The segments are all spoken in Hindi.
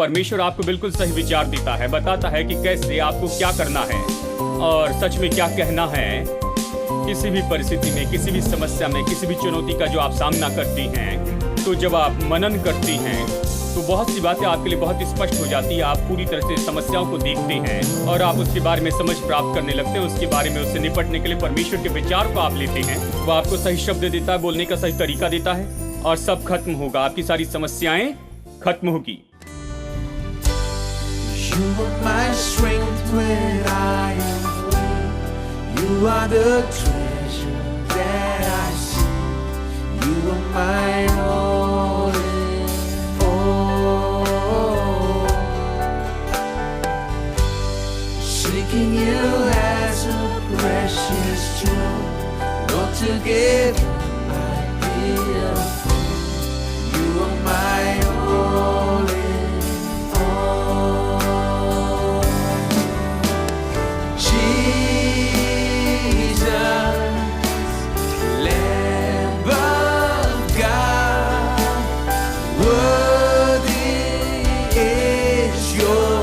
परमेश्वर आपको बिल्कुल सही विचार देता है, बताता है कि कैसे आपको क्या करना है और सच में क्या कहना है। किसी भी परिस्थिति में, किसी भी समस्या में, किसी भी चुनौती का जो आप सामना करती हैं, तो जब आप मनन करती हैं तो बहुत सी बातें आपके लिए बहुत स्पष्ट हो जाती है। आप पूरी तरह से समस्याओं को देखते हैं और आप उसके बारे में समझ प्राप्त करने लगते हैं। उसके बारे में, उससे निपटने के लिए परमेश्वर के विचार को आप लेते हैं। वो आपको सही शब्द देता है, बोलने का सही तरीका देता है और सब खत्म होगा। आपकी सारी समस्याएं खत्म होगी। You are my strength when I am weak. You are the treasure that I see. You are my all in all. Seeking you as a precious jewel, not together I am full. You are my all in all. Jesus, Lamb of God, worthy is your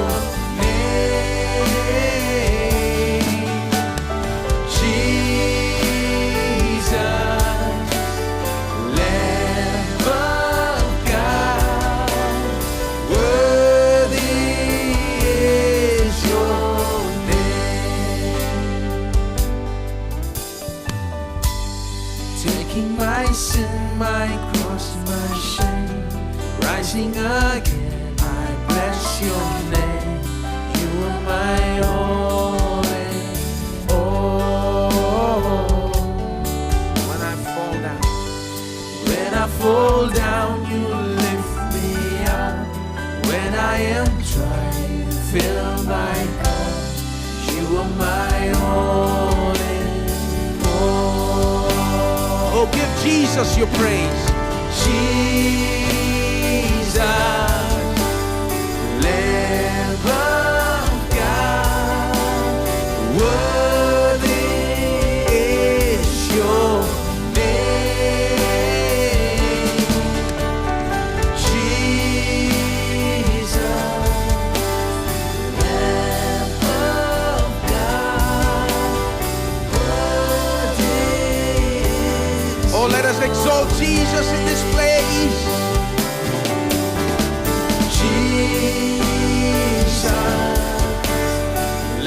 name. Jesus, Lamb of God, worthy is your name. Taking my sin, my cross, my shame, rising again, I bless your name. You are my all in all. When I fall down, you lift me up. When I am dry, you fill my cup. You are my all in all. Oh, give Jesus your praise. Jesus, Lamb of God, worthy is your name. Jesus, Lamb of God, worthy is. Oh, let us exalt Jesus in this place. Jesus,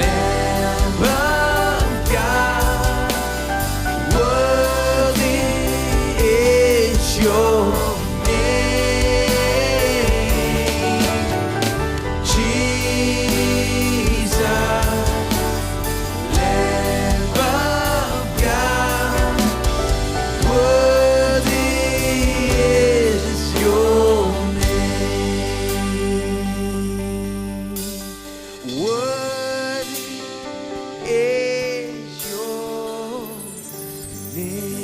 Lamb of God, worthy is your name. Jesus, Lamb of God, worthy is your name. Worthy is your name.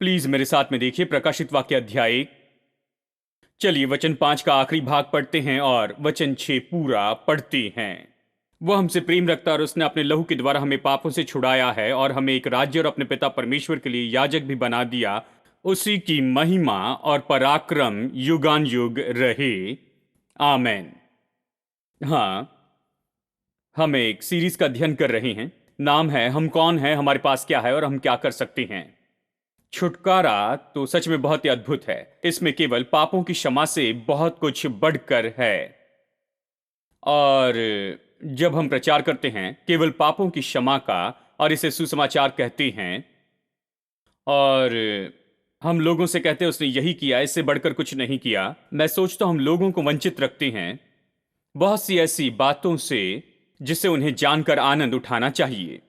Please मेरे साथ में देखिए प्रकाशित वाक्य अध्याय 1। चलिए वचन 5 का आखिरी भाग पढ़ते हैं और वचन 6 पूरा पढ़ते हैं। वो हमसे प्रेम रखता और उसने अपने लहू के द्वारा हमें पापों से छुड़ाया है और हमें एक राज्य और अपने पिता परमेश्वर के लिए याजक भी बना दिया। उसी की महिमा और पराक्रम युगान युग रहे। आमेन। हाँ, हम एक सीरीज का अध्ययन कर रहे हैं। नाम है हम कौन हैं, हमारे पास क्या है और हम क्या कर सकते हैं। छुटकारा तो सच में बहुत ही अद्भुत है। इसमें केवल पापों की क्षमा से बहुत कुछ बढ़कर है। और जब हम प्रचार करते हैं केवल पापों की क्षमा का और इसे सुसमाचार कहते हैं और हम लोगों से कहते हैं उसने यही किया, इससे बढ़कर कुछ नहीं किया, मैं सोचता हूं हम लोगों को वंचित रखते हैं बहुत सी ऐसी बातों से जिसे उन्हें जानकर आनंद उठाना चाहिए।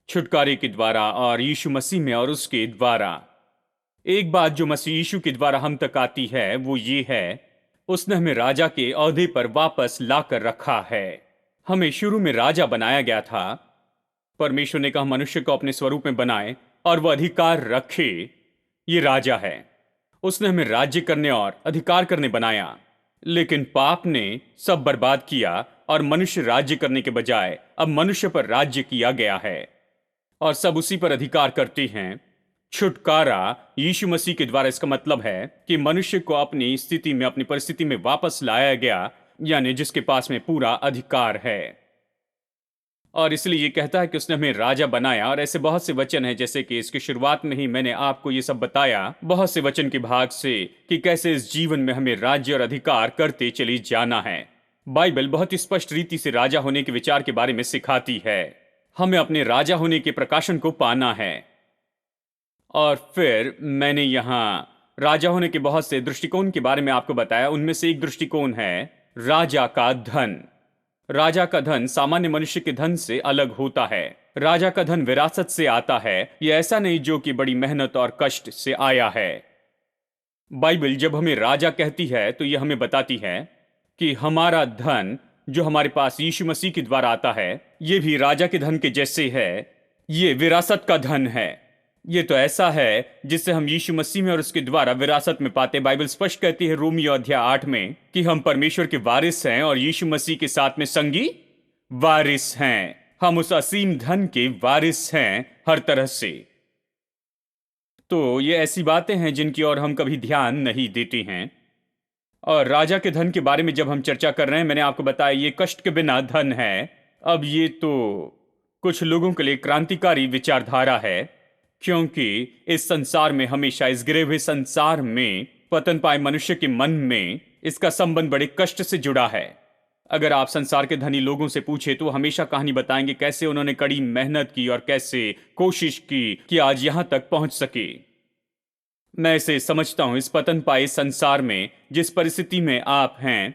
छुटकारे के द्वारा और यीशु मसीह में और उसके द्वारा। एक बात जो मसीह यीशु के द्वारा हम तक आती है वो ये है, उसने हमें राजा के ओहदे पर वापस लाकर रखा है। हमें शुरू में राजा बनाया गया था। परमेश्वर ने कहा मनुष्य को अपने स्वरूप में बनाए और वह अधिकार रखे। ये राजा है। उसने हमें राज्य करने और अधिकार करने बनाया, लेकिन पाप ने सब बर्बाद किया और मनुष्य राज्य करने के बजाय अब मनुष्य पर राज्य किया गया है और सब उसी पर अधिकार करते हैं। छुटकारा यीशु मसीह के द्वारा, इसका मतलब है कि मनुष्य को अपनी स्थिति में, अपनी परिस्थिति में वापस लाया गया, यानी जिसके पास में पूरा अधिकार है। और इसलिए ये कहता है कि उसने हमें राजा बनाया। और ऐसे बहुत से वचन हैं, जैसे कि इसकी शुरुआत में ही मैंने आपको ये सब बताया, बहुत से वचन के भाग से, कि कैसे इस जीवन में हमें राज्य और अधिकार करते चली जाना है। बाइबल बहुत ही स्पष्ट रीति से राजा होने के विचार के बारे में सिखाती है। हमें अपने राजा होने के प्रकाशन को पाना है। और फिर मैंने यहाँ राजा होने के बहुत से दृष्टिकोण के बारे में आपको बताया। उनमें से एक दृष्टिकोण है राजा का धन। राजा का धन सामान्य मनुष्य के धन से अलग होता है। राजा का धन विरासत से आता है। यह ऐसा नहीं जो कि बड़ी मेहनत और कष्ट से आया है। बाइबल जब हमें राजा कहती है तो यह हमें बताती है कि हमारा धन जो हमारे पास यीशु मसीह के द्वारा आता है, यह भी राजा के धन के जैसे है। ये विरासत का धन है। ये तो ऐसा है जिससे हम यीशु मसीह में और उसके द्वारा विरासत में पाते। बाइबल स्पष्ट कहती है रोमियो अध्याय 8 में कि हम परमेश्वर के वारिस हैं और यीशु मसीह के साथ में संगी वारिस हैं। हम उस असीम धन के वारिस हैं हर तरह से। तो ये ऐसी बातें हैं जिनकी ओर हम कभी ध्यान नहीं देते हैं। और राजा के धन के बारे में जब हम चर्चा कर रहे हैं, मैंने आपको बताया ये कष्ट के बिना धन है। अब ये तो कुछ लोगों के लिए क्रांतिकारी विचारधारा है, क्योंकि इस संसार में हमेशा, इस गिरे हुए संसार में, पतन पाए मनुष्य के मन में इसका संबंध बड़े कष्ट से जुड़ा है। अगर आप संसार के धनी लोगों से पूछे तो हमेशा कहानी बताएंगे कैसे उन्होंने कड़ी मेहनत की और कैसे कोशिश की कि आज यहां तक पहुंच सके। मैं इसे समझता हूं, इस पतन पाए संसार में जिस परिस्थिति में आप हैं,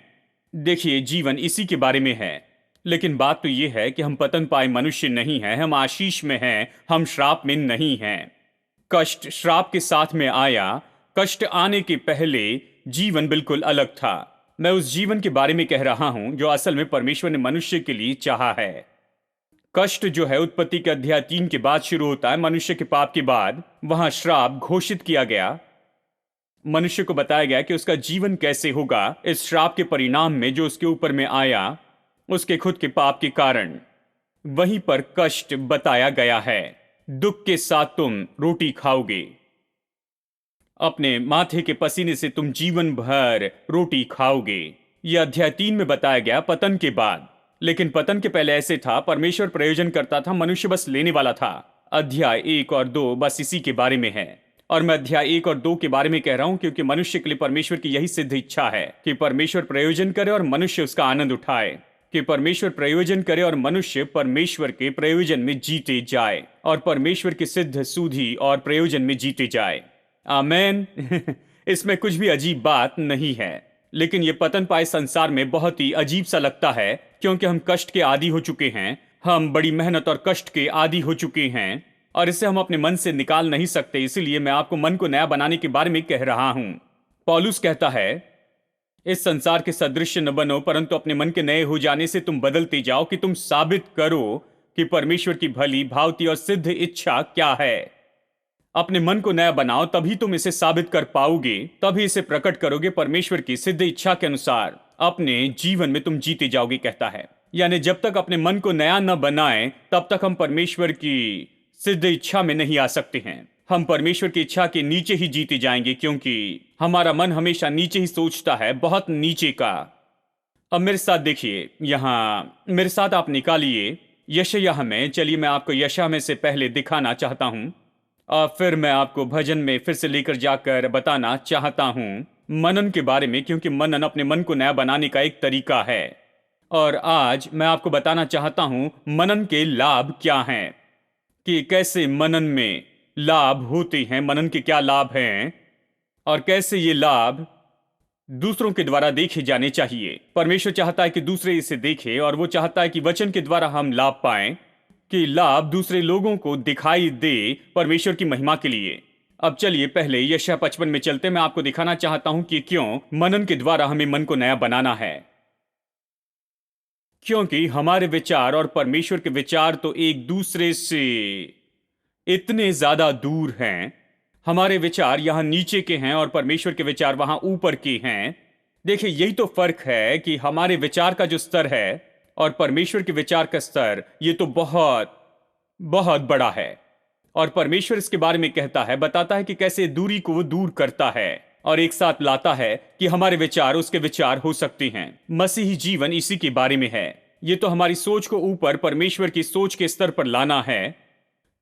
देखिए जीवन इसी के बारे में है। लेकिन बात तो यह है कि हम पतन पाए मनुष्य नहीं हैं, हम आशीष में हैं, हम श्राप में नहीं हैं। कष्ट श्राप के साथ में आया। कष्ट आने के पहले जीवन बिल्कुल अलग था। मैं उस जीवन के बारे में कह रहा हूं जो असल में परमेश्वर ने मनुष्य के लिए चाहा है। कष्ट जो है उत्पत्ति के अध्याय 3 के बाद शुरू होता है। मनुष्य के पाप के बाद वहां श्राप घोषित किया गया। मनुष्य को बताया गया कि उसका जीवन कैसे होगा इस श्राप के परिणाम में जो उसके ऊपर में आया, उसके खुद के पाप के कारण। वहीं पर कष्ट बताया गया है। दुख के साथ तुम रोटी खाओगे, अपने माथे के पसीने से तुम जीवन भर रोटी खाओगे। यह अध्याय 3 में बताया गया पतन के बाद। लेकिन पतन के पहले ऐसे था, परमेश्वर प्रयोजन करता था, मनुष्य बस लेने वाला था। अध्याय 1 और 2 बस इसी के बारे में है। और मैं अध्याय 1 और 2 के बारे में कह रहा हूं क्योंकि मनुष्य के लिए परमेश्वर की यही सिद्ध इच्छा है कि परमेश्वर प्रयोजन करे और मनुष्य उसका आनंद उठाए, कि परमेश्वर प्रयोजन करे और मनुष्य परमेश्वर के प्रयोजन में जीते जाए और परमेश्वर की सिद्ध सुधि और प्रयोजन में जीते जाए। आमेन। इसमें कुछ भी अजीब बात नहीं है। लेकिन यह पतन पाए संसार में बहुत ही अजीब सा लगता है क्योंकि हम कष्ट के आदी हो चुके हैं। हम बड़ी मेहनत और कष्ट के आदी हो चुके हैं और इसे हम अपने मन से निकाल नहीं सकते। इसीलिए मैं आपको मन को नया बनाने के बारे में कह रहा हूं। पौलुस कहता है, इस संसार के सदृश्य न बनो परंतु अपने मन के नए हो जाने से तुम बदलते जाओ कि तुम साबित करो कि परमेश्वर की भली, भावती और सिद्ध इच्छा क्या है। अपने मन को नया बनाओ, तभी तुम इसे साबित कर पाओगे, तभी इसे प्रकट करोगे परमेश्वर की सिद्ध इच्छा के अनुसार अपने जीवन में तुम जीते जाओगे, कहता है। यानी जब तक अपने मन को नया न बनाएं तब तक हम परमेश्वर की सिद्ध इच्छा में नहीं आ सकते हैं। हम परमेश्वर की इच्छा के नीचे ही जीते जाएंगे क्योंकि हमारा मन हमेशा नीचे ही सोचता है, बहुत नीचे का। अब मेरे साथ देखिए, यहां मेरे साथ आप निकालिए यशायाह में। चलिए मैं आपको यशायाह में से पहले दिखाना चाहता हूं और फिर मैं आपको भजन में फिर से लेकर जाकर बताना चाहता हूं मनन के बारे में, क्योंकि मनन अपने मन को नया बनाने का एक तरीका है। और आज मैं आपको बताना चाहता हूं मनन के लाभ क्या हैं, कि कैसे मनन में लाभ होते हैं, मनन के क्या लाभ हैं और कैसे ये लाभ दूसरों के द्वारा देखे जाने चाहिए। परमेश्वर चाहता है कि दूसरे इसे देखें और वो चाहता है कि वचन के द्वारा हम लाभ पाएं, कि लाभ दूसरे लोगों को दिखाई दे परमेश्वर की महिमा के लिए। अब चलिए पहले यशायाह 55 में चलते। मैं आपको दिखाना चाहता हूं कि क्यों मनन के द्वारा हमें मन को नया बनाना है। क्योंकि हमारे विचार और परमेश्वर के विचार तो एक दूसरे से इतने ज्यादा दूर हैं। हमारे विचार यहां नीचे के हैं और परमेश्वर के विचार वहां ऊपर के हैं। देखिए यही तो फर्क है कि हमारे विचार का जो स्तर है और परमेश्वर के विचार का स्तर ये तो बहुत बहुत बड़ा है। और परमेश्वर इसके बारे में कहता है, बताता है कि कैसे दूरी को वो दूर करता है और एक साथ लाता है कि हमारे विचार उसके विचार हो सकते हैं। मसीही जीवन इसी के बारे में है। ये तो हमारी सोच को ऊपर परमेश्वर की सोच के स्तर पर लाना है।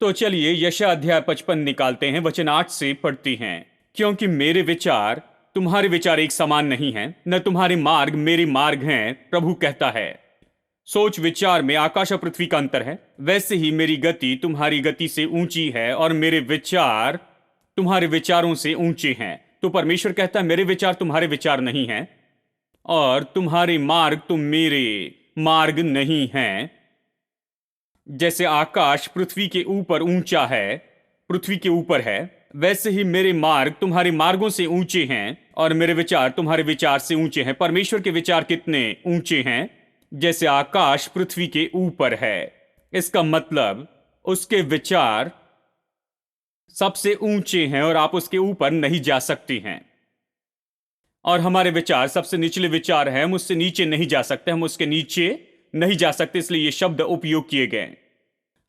तो चलिए यशायाह अध्याय 55 निकालते हैं, वचन 8 से पढ़ते हैं। क्योंकि मेरे विचार तुम्हारे विचार एक समान नहीं हैं, न तुम्हारे मार्ग मेरे मार्ग हैं, प्रभु कहता है। सोच विचार में आकाश और पृथ्वी का अंतर है, वैसे ही मेरी गति तुम्हारी गति से ऊंची है और मेरे विचार तुम्हारे विचारों से ऊंचे हैं। तो परमेश्वर कहता है मेरे विचार तुम्हारे विचार नहीं हैं और तुम्हारे मार्ग तुम मेरे मार्ग नहीं हैं। जैसे आकाश पृथ्वी के ऊपर ऊंचा है, पृथ्वी के ऊपर है, वैसे ही मेरे मार्ग तुम्हारे मार्गों से ऊंचे हैं और मेरे विचार तुम्हारे विचार से ऊंचे हैं। परमेश्वर के विचार कितने ऊंचे हैं? जैसे आकाश पृथ्वी के ऊपर है। इसका मतलब उसके विचार सबसे ऊंचे हैं और आप उसके ऊपर नहीं जा सकते हैं। और हमारे विचार सबसे निचले विचार हैं, हम उससे नीचे नहीं जा सकते, हम उसके नीचे नहीं जा सकते, इसलिए ये शब्द उपयोग किए गए।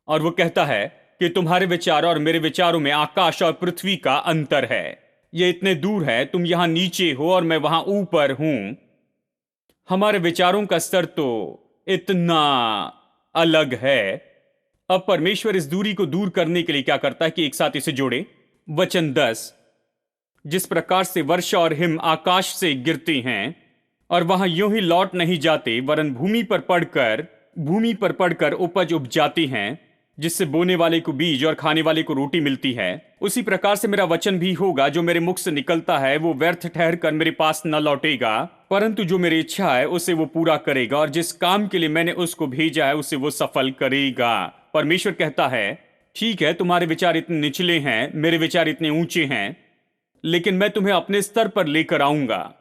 और वो कहता है कि तुम्हारे विचार और मेरे विचारों में आकाश और पृथ्वी का अंतर है। ये इतने दूर है, तुम यहां नीचे हो और मैं वहां ऊपर हूं। हमारे विचारों का स्तर तो इतना अलग है। अब परमेश्वर इस दूरी को दूर करने के लिए क्या करता है कि एक साथ इसे जोड़े। वचन 10, जिस प्रकार से वर्षा और हिम आकाश से गिरते हैं और वहां यूं ही लौट नहीं जाते, वरन भूमि पर पड़कर उपज उपजाती हैं, जिससे बोने वाले को बीज और खाने वाले को रोटी मिलती है, उसी प्रकार से मेरा वचन भी होगा जो मेरे मुख से निकलता है। वो व्यर्थ ठहर कर मेरे पास न लौटेगा, परंतु जो मेरी इच्छा है उसे वो पूरा करेगा और जिस काम के लिए मैंने उसको भेजा है उसे वो सफल करेगा। परमेश्वर कहता है ठीक है, तुम्हारे विचार इतने निचले हैं, मेरे विचार इतने ऊंचे हैं, लेकिन मैं तुम्हें अपने स्तर पर लेकर आऊंगा।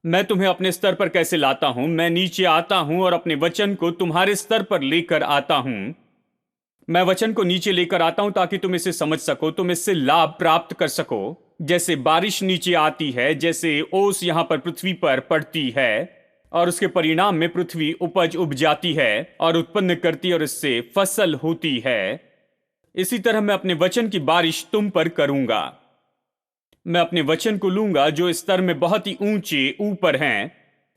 मैं तुम्हें अपने स्तर पर कैसे लाता हूं? मैं नीचे आता हूं और अपने वचन को तुम्हारे स्तर पर लेकर आता हूं। मैं वचन को नीचे लेकर आता हूं ताकि तुम इसे समझ सको, तुम इससे लाभ प्राप्त कर सको। जैसे बारिश नीचे आती है, जैसे ओस यहां पर पृथ्वी पर पड़ती है और उसके परिणाम में पृथ्वी उपज उपजाती है और उत्पन्न करती है और इससे फसल होती है, इसी तरह मैं अपने वचन की बारिश तुम पर करूंगा। मैं अपने वचन को लूंगा जो इस स्तर में बहुत ही ऊंचे ऊपर हैं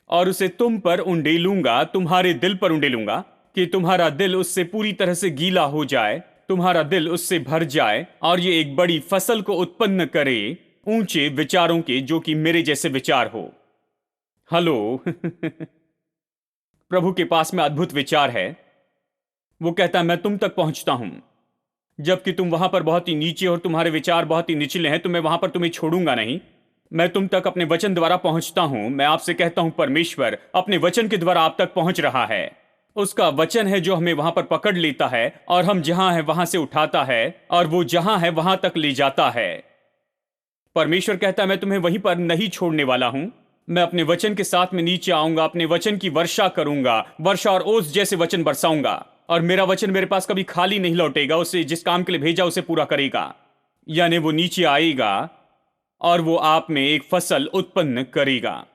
और उसे तुम पर उंडेलूंगा, तुम्हारे दिल पर उंडेलूंगा कि तुम्हारा दिल उससे पूरी तरह से गीला हो जाए, तुम्हारा दिल उससे भर जाए और ये एक बड़ी फसल को उत्पन्न करे, ऊंचे विचारों के, जो कि मेरे जैसे विचार हो। हेलो प्रभु के पास में अद्भुत विचार है। वो कहता है मैं तुम तक पहुंचता हूं, जबकि तुम वहां पर बहुत ही नीचे और तुम्हारे विचार बहुत ही निचले हैं, तो मैं वहां पर तुम्हें छोड़ूंगा नहीं। मैं तुम तक अपने वचन द्वारा पहुंचता हूं। मैं आपसे कहता हूं परमेश्वर अपने वचन के द्वारा आप तक पहुंच रहा है। उसका वचन है जो हमें वहां पर पकड़ लेता है और हम जहां हैं वहां से उठाता है और वो जहां है वहां तक ले जाता है। परमेश्वर कहता है मैं तुम्हें वहीं पर नहीं छोड़ने वाला हूं। मैं अपने वचन के साथ में नीचे आऊंगा, अपने वचन की वर्षा करूंगा, वर्षा और ओस जैसे वचन बरसाऊंगा और मेरा वचन मेरे पास कभी खाली नहीं लौटेगा। उसे जिस काम के लिए भेजा उसे पूरा करेगा, यानी वो नीचे आएगा और वो आप में एक फसल उत्पन्न करेगा।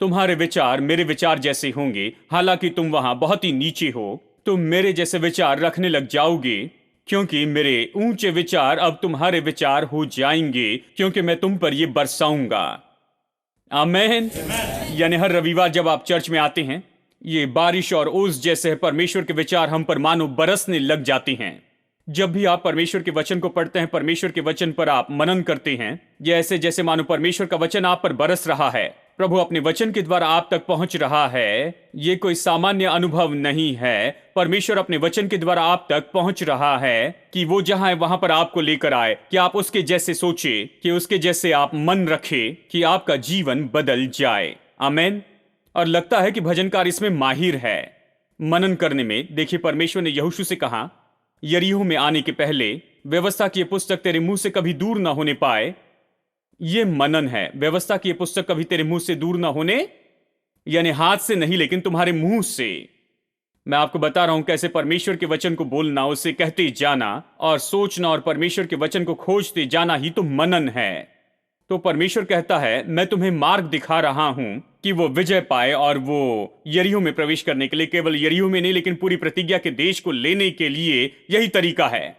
तुम्हारे विचार मेरे विचार जैसे होंगे, हालांकि तुम वहां बहुत ही नीचे हो, तुम मेरे जैसे विचार रखने लग जाओगे, क्योंकि मेरे ऊंचे विचार अब तुम्हारे विचार हो जाएंगे, क्योंकि मैं तुम पर ये बरसाऊंगा। आमीन। यानी हर रविवार जब आप चर्च में आते हैं, ये बारिश और ओस जैसे परमेश्वर के विचार हम पर मानो बरसने लग जाते हैं। जब भी आप परमेश्वर के वचन को पढ़ते हैं, परमेश्वर के वचन पर आप मनन करते हैं, ये ऐसे जैसे मानो परमेश्वर का वचन आप पर बरस रहा है। प्रभु अपने वचन के द्वारा आप तक पहुंच रहा है। ये कोई सामान्य अनुभव नहीं है। परमेश्वर अपने वचन के द्वारा आप तक पहुंच रहा है कि वो जहां है वहां पर आपको लेकर आए, कि आप उसके जैसे सोचे, कि उसके जैसे आप मन रखे, कि आपका जीवन बदल जाए। आमीन। और लगता है कि भजनकार इसमें माहिर है, मनन करने में। देखिए परमेश्वर ने यहोशू से कहा यरीहो में आने के पहले, व्यवस्था की पुस्तक तेरे मुंह से कभी दूर ना होने पाए। ये मनन है। व्यवस्था की पुस्तक कभी तेरे मुंह से दूर ना होने, यानी हाथ से नहीं लेकिन तुम्हारे मुंह से। मैं आपको बता रहा हूं कैसे परमेश्वर के वचन को बोलना, उसे कहते जाना और सोचना और परमेश्वर के वचन को खोजते जाना ही तो मनन है। तो परमेश्वर कहता है, मैं तुम्हें मार्ग दिखा रहा हूं कि वो विजय पाए और वो यरीहो में प्रवेश करने के लिए, केवल यरीहो में नहीं लेकिन पूरी प्रतिज्ञा के देश को लेने के लिए यही तरीका है।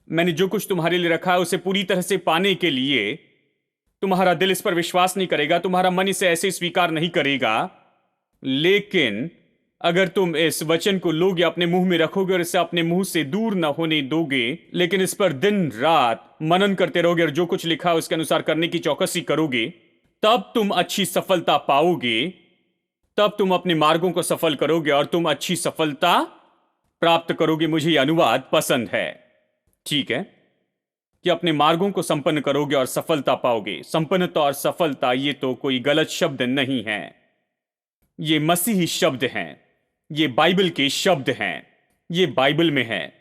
मैंने जो कुछ तुम्हारे लिए रखा है उसे पूरी तरह से पाने के लिए तुम्हारा दिल इस पर विश्वास नहीं करेगा, तुम्हारा मन इसे ऐसे स्वीकार नहीं करेगा, लेकिन अगर तुम इस वचन को लोगे, अपने मुंह में रखोगे और इसे अपने मुंह से दूर न होने दोगे, लेकिन इस पर दिन रात मनन करते रहोगे और जो कुछ लिखा है उसके अनुसार करने की चौकसी करोगे, तब तुम अच्छी सफलता पाओगे, तब तुम अपने मार्गों को सफल करोगे और तुम अच्छी सफलता प्राप्त करोगे। मुझे यह अनुवाद पसंद है, ठीक है, कि अपने मार्गों को संपन्न करोगे और सफलता पाओगे। संपन्नता और सफलता ये तो कोई गलत शब्द नहीं है, ये मसीही शब्द हैं, ये बाइबल के शब्द हैं, ये बाइबल में है।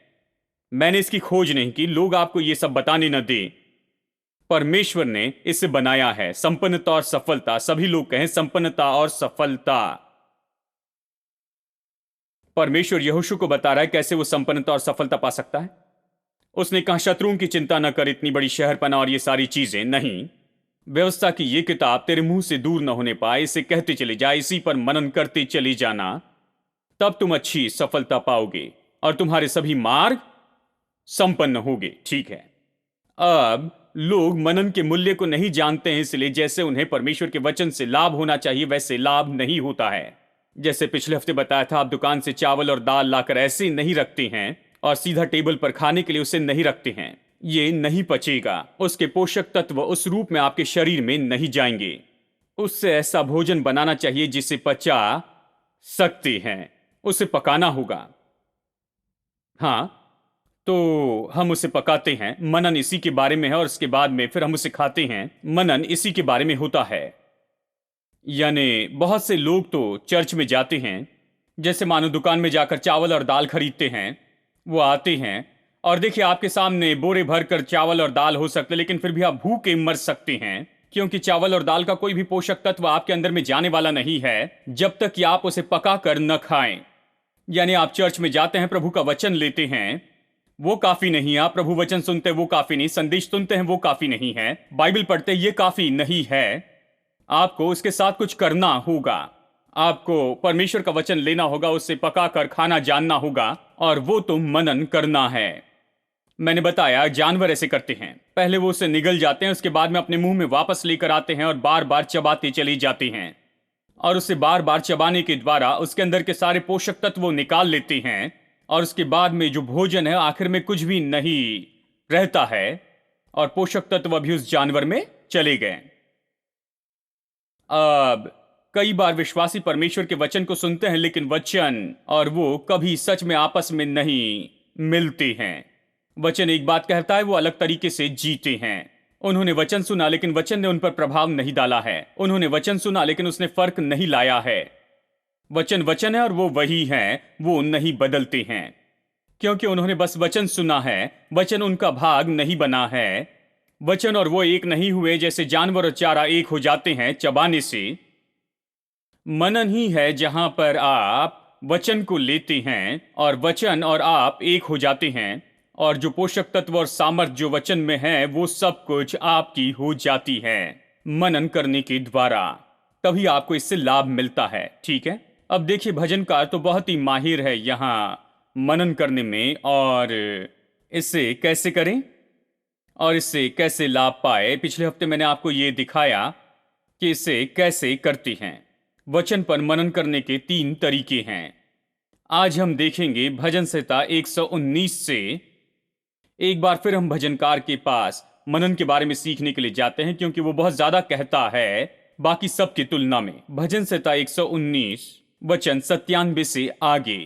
मैंने इसकी खोज नहीं की, लोग आपको ये सब बताने न दे, परमेश्वर ने इसे बनाया है। संपन्नता और सफलता, सभी लोग कहें संपन्नता और सफलता। परमेश्वर यहोशू को बता रहा है कैसे वो संपन्नता और सफलता पा सकता है। उसने कहा, शत्रुओं की चिंता न कर, इतनी बड़ी शहरपना और ये सारी चीजें नहीं। व्यवस्था की ये किताब तेरे मुंह से दूर न होने पाए, इसे कहते चले जा, इसी पर मनन करते चले जाना, तब तुम अच्छी सफलता पाओगे और तुम्हारे सभी मार्ग संपन्न होंगे। ठीक है, अब लोग मनन के मूल्य को नहीं जानते हैं, इसलिए जैसे उन्हें परमेश्वर के वचन से लाभ होना चाहिए वैसे लाभ नहीं होता है। जैसे पिछले हफ्ते बताया था, आप दुकान से चावल और दाल लाकर ऐसे नहीं रखते हैं और सीधा टेबल पर खाने के लिए उसे नहीं रखते हैं, ये नहीं पचेगा, उसके पोषक तत्व उस रूप में आपके शरीर में नहीं जाएंगे। उससे ऐसा भोजन बनाना चाहिए जिसे पचा सकते हैं, उसे पकाना होगा। हाँ, तो हम उसे पकाते हैं, मनन इसी के बारे में है और उसके बाद में फिर हम उसे खाते हैं, मनन इसी के बारे में होता है। यानी बहुत से लोग तो चर्च में जाते हैं, जैसे मानो दुकान में जाकर चावल और दाल खरीदते हैं, वो आते हैं और देखिए आपके सामने बोरे भर कर चावल और दाल हो सकते, लेकिन फिर भी आप भूखे मर सकते हैं, क्योंकि चावल और दाल का कोई भी पोषक तत्व आपके अंदर में जाने वाला नहीं है जब तक कि आप उसे पका कर न खाएं। यानी आप चर्च में जाते हैं, प्रभु का वचन लेते हैं, वो काफी नहीं। आप प्रभु वचन सुनते हैं, वो काफी नहीं। संदेश सुनते हैं, वो काफी नहीं है। बाइबल पढ़ते हैं, ये काफी नहीं है। आपको उसके साथ कुछ करना होगा, आपको परमेश्वर का वचन लेना होगा, उससे पका कर खाना जानना होगा और वो तो मनन करना है। मैंने बताया जानवर ऐसे करते हैं, पहले वो उसे निगल जाते हैं, उसके बाद में अपने मुंह में वापस लेकर आते हैं और बार बार चबाते चले जाते हैं और उसे बार बार चबाने के द्वारा उसके अंदर के सारे पोषक तत्व वो निकाल लेते हैं और उसके बाद में जो भोजन है आखिर में कुछ भी नहीं रहता है और पोषक तत्व भी उस जानवर में चले गए। अब कई बार विश्वासी परमेश्वर के वचन को सुनते हैं, लेकिन वचन और वो कभी सच में आपस में नहीं मिलते हैं। वचन एक बात कहता है, वो अलग तरीके से जीते हैं। उन्होंने वचन सुना लेकिन वचन ने उन पर प्रभाव नहीं डाला है। उन्होंने वचन सुना लेकिन उसने फर्क नहीं लाया है। वचन वचन है और वो वही है, वो नहीं बदलते हैं, क्योंकि उन्होंने बस वचन सुना है, वचन उनका भाग नहीं बना है। वचन और वो एक नहीं हुए, जैसे जानवर और चारा एक हो जाते हैं चबाने से। मनन ही है जहां पर आप वचन को लेते हैं और वचन और आप एक हो जाते हैं और जो पोषक तत्व और सामर्थ जो वचन में है वो सब कुछ आपकी हो जाती है मनन करने के द्वारा। तभी आपको इससे लाभ मिलता है। ठीक है, अब देखिए भजनकार तो बहुत ही माहिर है यहाँ मनन करने में, और इससे कैसे करें और इससे कैसे लाभ पाए। पिछले हफ्ते मैंने आपको ये दिखाया कि इसे कैसे करते हैं। वचन पर मनन करने के 3 तरीके हैं। आज हम देखेंगे भजन संहिता 119 से। एक बार फिर हम भजनकार के पास मनन के बारे में सीखने के लिए जाते हैं, क्योंकि वो बहुत ज्यादा कहता है बाकी सब की तुलना में। भजन संहिता 119 वचन 97 से आगे।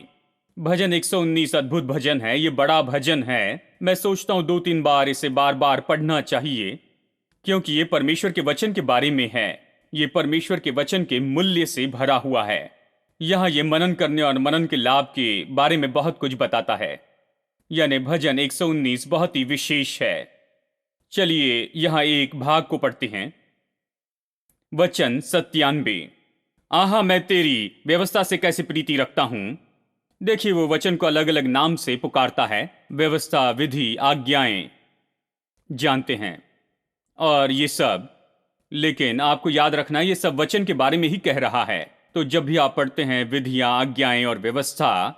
भजन 119 अद्भुत भजन है, ये बड़ा भजन है। मैं सोचता हूं 2-3 बार इसे बार बार पढ़ना चाहिए, क्योंकि ये परमेश्वर के वचन के बारे में है। ये परमेश्वर के वचन के मूल्य से भरा हुआ है। यहाँ ये मनन करने और मनन के लाभ के बारे में बहुत कुछ बताता है। यानी भजन 119 बहुत ही विशेष है। चलिए यहाँ एक भाग को पढ़ते हैं। वचन 97। आहा, मैं तेरी व्यवस्था से कैसे प्रीति रखता हूं। देखिए वो वचन को अलग अलग नाम से पुकारता है। व्यवस्था, विधि, आज्ञाएं जानते हैं, और ये सब लेकिन आपको याद रखना ये सब वचन के बारे में ही कह रहा है। तो जब भी आप पढ़ते हैं विधियां, आज्ञाएं और व्यवस्था,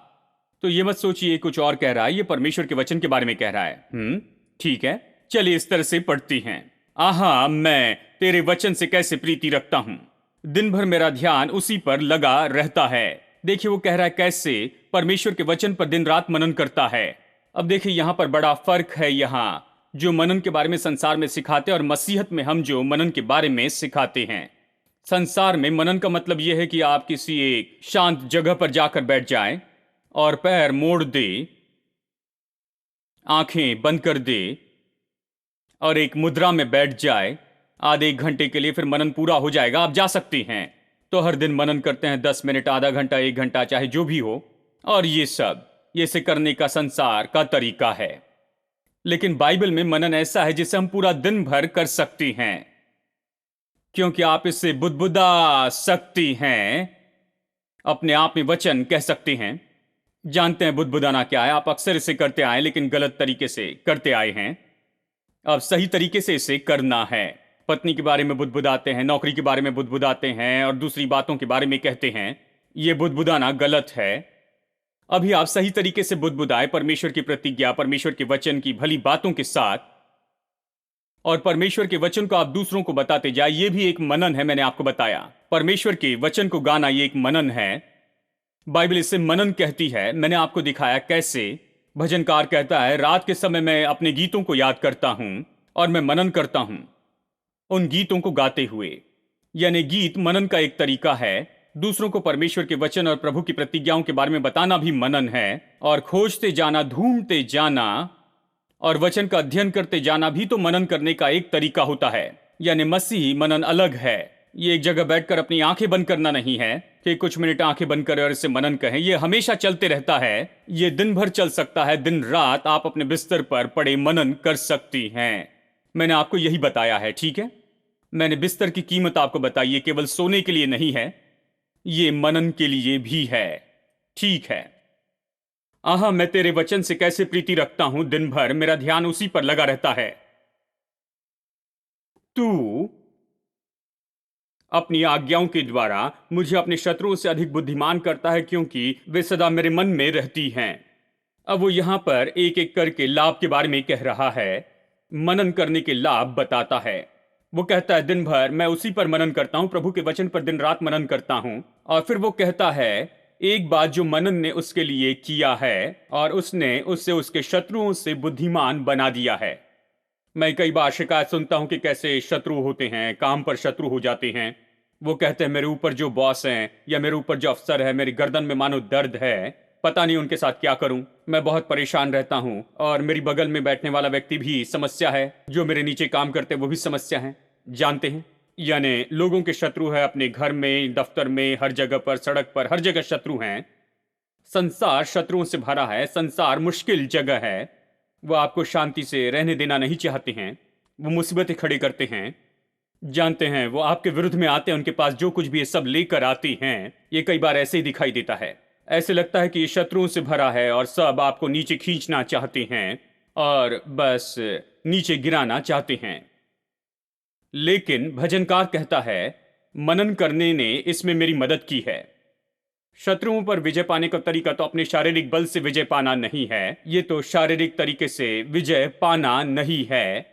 तो ये मत सोचिए कुछ और कह रहा है, ये परमेश्वर के वचन के बारे में कह रहा है। ठीक है, चलिए इस तरह से पढ़ती हैं। आहा, मैं तेरे वचन से कैसे प्रीति रखता हूं, दिन भर मेरा ध्यान उसी पर लगा रहता है। देखिए वो कह रहा है कैसे परमेश्वर के वचन पर दिन रात मनन करता है। अब देखिए यहां पर बड़ा फर्क है। यहां जो मनन के बारे में संसार में सिखाते हैं और मसीहत में हम जो मनन के बारे में सिखाते हैं। संसार में मनन का मतलब यह है कि आप किसी एक शांत जगह पर जाकर बैठ जाएं और पैर मोड़ दे, आंखें बंद कर दे और एक मुद्रा में बैठ जाए आधे एक घंटे के लिए, फिर मनन पूरा हो जाएगा, आप जा सकती हैं। तो हर दिन मनन करते हैं 10 मिनट, आधा घंटा, 1 घंटा, चाहे जो भी हो। और ये सब ये से करने का संसार का तरीका है। लेकिन बाइबल में मनन ऐसा है जिसे हम पूरा दिन भर कर सकती हैं, क्योंकि आप इससे बुदबुदा सकती हैं, अपने आप में वचन कह सकती हैं। जानते हैं बुदबुदाना क्या है, आप अक्सर इसे करते आए लेकिन गलत तरीके से करते आए हैं। अब सही तरीके से इसे करना है। पत्नी के बारे में बुदबुदाते हैं, नौकरी के बारे में बुदबुदाते हैं और दूसरी बातों के बारे में कहते हैं। यह बुदबुदाना गलत है। अभी आप सही तरीके से बुदबुदाए परमेश्वर की प्रतिज्ञा, परमेश्वर के वचन की भली बातों के साथ, और परमेश्वर के वचन को आप दूसरों को बताते जाए। यह भी एक मनन है। मैंने आपको बताया परमेश्वर के वचन को गाना यह एक मनन है। बाइबल इसे मनन कहती है। मैंने आपको दिखाया कैसे भजनकार कहता है, रात के समय मैं अपने गीतों को याद करता हूं और मैं मनन करता हूं उन गीतों को गाते हुए। यानी गीत मनन का एक तरीका है। दूसरों को परमेश्वर के वचन और प्रभु की प्रतिज्ञाओं के बारे में बताना भी मनन है। और खोजते जाना, ढूंढते जाना और वचन का अध्ययन करते जाना भी तो मनन करने का एक तरीका होता है। यानी मसीही मनन अलग है। ये एक जगह बैठकर अपनी आंखें बंद करना नहीं है कि कुछ मिनट आंखें बंद करें और इसे मनन कहें। यह हमेशा चलते रहता है। यह दिन भर चल सकता है। दिन रात आप अपने बिस्तर पर पड़े मनन कर सकती हैं। मैंने आपको यही बताया है, ठीक है। मैंने बिस्तर की कीमत आपको बताई। ये केवल सोने के लिए नहीं है, ये मनन के लिए भी है, ठीक है। आहा, मैं तेरे वचन से कैसे प्रीति रखता हूं, दिन भर मेरा ध्यान उसी पर लगा रहता है। तू अपनी आज्ञाओं के द्वारा मुझे अपने शत्रुओं से अधिक बुद्धिमान करता है, क्योंकि वे सदा मेरे मन में रहती हैं। अब वो यहां पर एक एक करके लाभ के बारे में कह रहा है। मनन करने के लाभ बताता है। वो कहता है दिन भर मैं उसी पर मनन करता हूं, प्रभु के वचन पर दिन रात मनन करता हूं। और फिर वो कहता है एक बात जो मनन ने उसके लिए किया है, और उसने उससे उसके शत्रुओं से बुद्धिमान बना दिया है। मैं कई बार शिकायत सुनता हूं कि कैसे शत्रु होते हैं, काम पर शत्रु हो जाते हैं। वो कहते हैं मेरे ऊपर जो बॉस हैं या मेरे ऊपर जो अफसर है, मेरी गर्दन में मानो दर्द है, पता नहीं उनके साथ क्या करूं। मैं बहुत परेशान रहता हूं। और मेरी बगल में बैठने वाला व्यक्ति भी समस्या है, जो मेरे नीचे काम करते हैं वो भी समस्या है। जानते हैं, यानी लोगों के शत्रु है, अपने घर में, दफ्तर में, हर जगह पर, सड़क पर, हर जगह शत्रु हैं। संसार शत्रुओं से भरा है। संसार मुश्किल जगह है। वो आपको शांति से रहने देना नहीं चाहते हैं। वो मुसीबतें खड़ी करते हैं। जानते हैं, वो आपके विरुद्ध में आते हैं। उनके पास जो कुछ भी ये सब लेकर आती हैं, ये कई बार ऐसे ही दिखाई देता है। ऐसे लगता है कि ये शत्रुओं से भरा है और सब आपको नीचे खींचना चाहते हैं और बस नीचे गिराना चाहते हैं। लेकिन भजनकार कहता है मनन करने ने इसमें मेरी मदद की है। शत्रुओं पर विजय पाने का तरीका तो अपने शारीरिक बल से विजय पाना नहीं है। ये तो शारीरिक तरीके से विजय पाना नहीं है।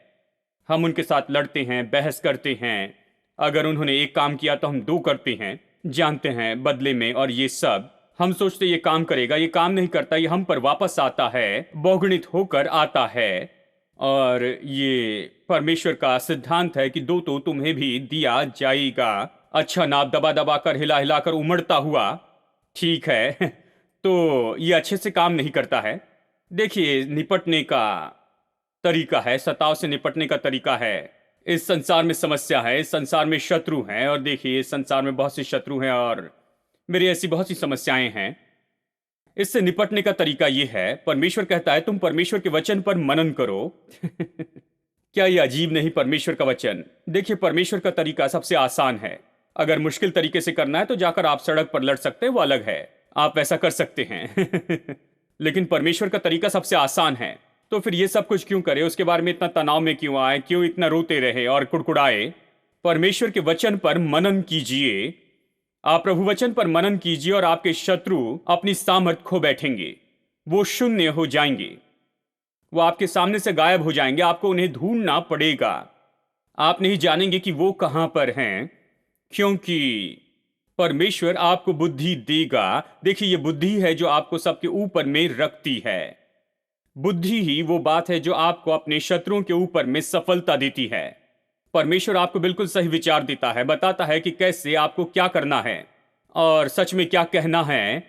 हम उनके साथ लड़ते हैं, बहस करते हैं। अगर उन्होंने एक काम किया तो हम 2 करते हैं, जानते हैं, बदले में। और ये सब हम सोचते ये काम करेगा, ये काम नहीं करता, ये हम पर वापस आता है, बहुगुणित होकर आता है। और ये परमेश्वर का सिद्धांत है कि 2 तो तुम्हें भी दिया जाएगा। अच्छा नाप दबा दबा कर, हिला हिला कर, उमड़ता हुआ, ठीक है। तो ये अच्छे से काम नहीं करता है। देखिए, निपटने का तरीका है, सताव से निपटने का तरीका है। इस संसार में समस्या है, इस संसार में शत्रु हैं। और देखिए, इस संसार में बहुत से शत्रु हैं और मेरी ऐसी बहुत सी समस्याएं हैं। इससे निपटने का तरीका यह है, परमेश्वर कहता है तुम परमेश्वर के वचन पर मनन करो। क्या यह अजीब नहीं? परमेश्वर का वचन। देखिए, परमेश्वर का तरीका सबसे आसान है। अगर मुश्किल तरीके से करना है तो जाकर आप सड़क पर लड़ सकते हैं, वो अलग है, आप वैसा कर सकते हैं। लेकिन परमेश्वर का तरीका सबसे आसान है। तो फिर ये सब कुछ क्यों करे? उसके बारे में इतना तनाव में क्यों आए? क्यों इतना रोते रहे और कुड़कुड़ाए? परमेश्वर के वचन पर मनन कीजिए। आप प्रभु वचन पर मनन कीजिए और आपके शत्रु अपनी सामर्थ खो बैठेंगे। वो शून्य हो जाएंगे, वो आपके सामने से गायब हो जाएंगे। आपको उन्हें ढूंढना पड़ेगा। आप नहीं जानेंगे कि वो कहां पर हैं, क्योंकि परमेश्वर आपको बुद्धि देगा। देखिए, ये बुद्धि है जो आपको सबके ऊपर में रखती है। बुद्धि ही वो बात है जो आपको अपने शत्रुओं के ऊपर में सफलता देती है। परमेश्वर आपको बिल्कुल सही विचार देता है, बताता है कि कैसे आपको क्या करना है और सच में क्या कहना है।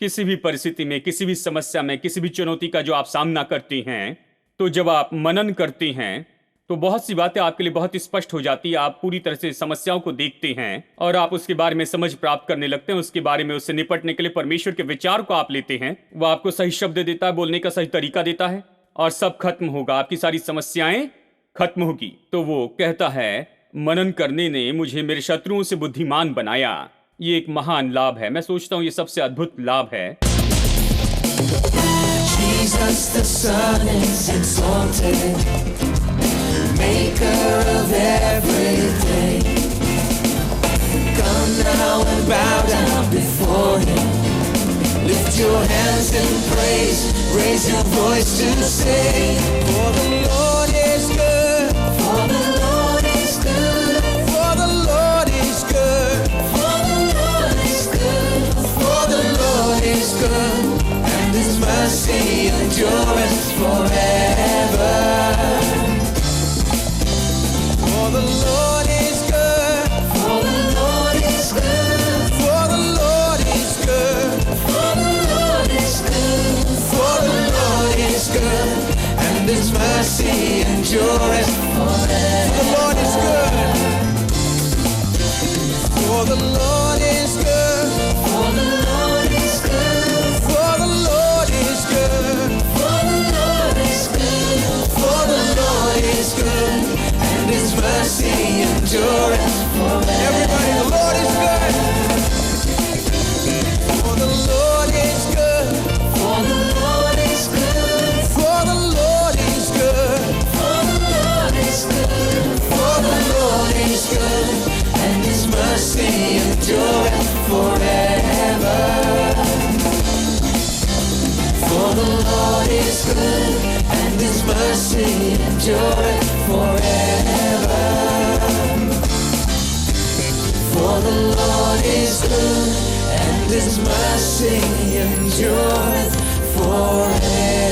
किसी भी परिस्थिति में, किसी भी समस्या में, किसी भी चुनौती का जो आप सामना करती हैं, तो जब आप मनन करती हैं तो बहुत सी बातें आपके लिए बहुत स्पष्ट हो जाती है। आप पूरी तरह से समस्याओं को देखते हैं और आप उसके बारे में समझ प्राप्त करने लगते हैं। उसके बारे में, उससे निपटने के लिए परमेश्वर के विचार को आप लेते हैं। वो आपको सही शब्द देता है, बोलने का सही तरीका देता है और सब खत्म होगा। आपकी सारी समस्याएं खत्म होगी। तो वो कहता है, मनन करने ने मुझे मेरे शत्रुओं से बुद्धिमान बनाया। ये एक महान लाभ है। मैं सोचता हूं ये सबसे अद्भुत लाभ है। Jesus the Son is exalted, Maker of everything. Come now and bow down before Him. Lift your hands in praise, raise your voice to sing. For the Lord is good. For the Lord is good. For the Lord is good. For the Lord is good. For the Lord is good. And His mercy endureth forever. For the Lord is good. For the Lord is good. For the Lord is good. For the Lord is good. For the Lord is good. And His mercy endureth forever. The Lord is good. For the Lord is good. For the Lord is good. For the Lord is good. For the Lord is good. For the Lord is good. And His mercy endureth forever. Everybody, the Lord is good. For the Lord is good. For the Lord is good. For the Lord is good. For the Lord is good. For the Lord is good. And His mercy endureth forever. For the Lord is good. And His mercy endureth forever. For the Lord is good, and His mercy endureth forever.